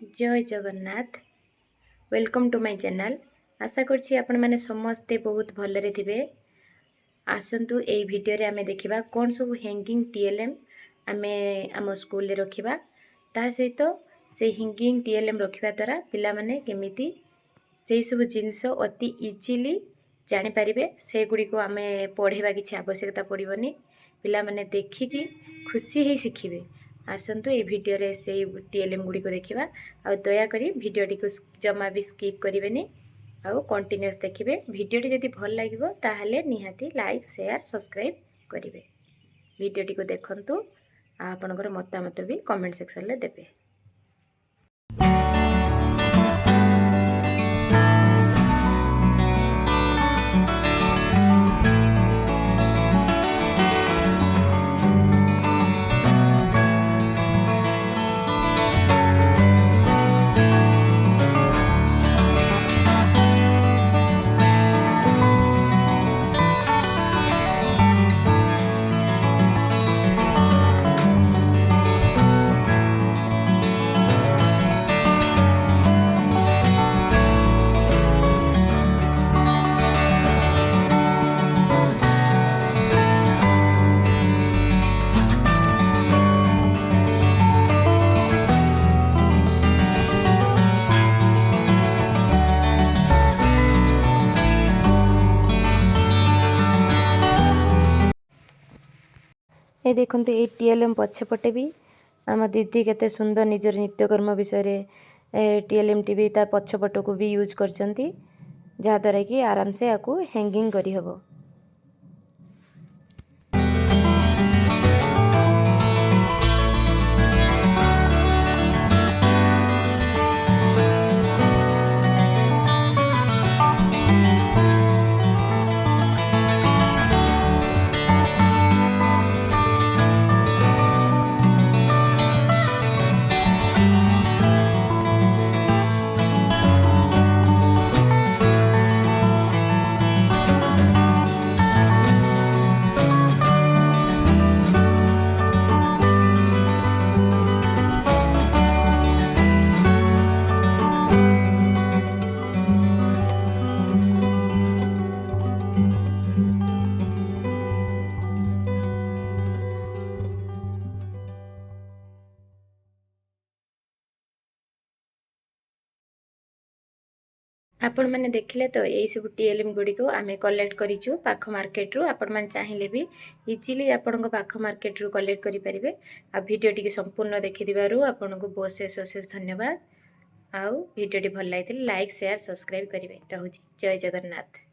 जय Jagannath. Welcome to my channel. आशा करछि आपण माने समस्ते बहुत भलरे थिबे। आसंतु एई भिडियो रे आमे देखिबा कोन सब हैंगिंग टीएलएम आमे आम स्कूल रे रखिबा। ता सहित से हैंगिंग टीएलएम रखिबा द्वारा पिला माने केमिति सेई सब जिंस अति इजीली जानि परिबे से गुडी को आमे पढेबा किछि आवश्यकता पड़िबनी। पिला माने देखिकी खुशी ही शिखिबे। आसंतु ए भिडियो रे से टीएलएम गुडी को देखिबा। आ दया करी भिडियो टी को जमा भी स्किप करिवेनी आउ कंटिन्यूअस देखिबे। भिडियो टी जदि भल लागिबो ताहाले निहाती लाइक शेयर सब्सक्राइब करिवे। भिडियो टी को देखंतु आ आपनकर मतामत भी कमेंट सेक्शन ले देबे। ए देखते ये टीएलएम पछपटे भी आम दीदी केते सुंदर निजर नित्यकर्म विषय टीएलएम टी ता पछपट को भी यूज कर जहाद्वारा कि आराम से आपको हैंगिंग करी हबो। आपण मैंने देखिले तो यही सब टीएलएम गुडी को आमे कलेक्ट करिचु पाख मार्केट रु। आपण मैंने चाहिए भी इजीली आपण पाख मार्केट रु कलेक्ट करि परिबे। आ वीडियो टी संपूर्ण देखि दिबारु आपण को बहुत शेष धन्यवाद। आउ वीडियो टी भल लागिले लाइक शेयर सब्सक्राइब करिवे। रहूची जय जगन्नाथ।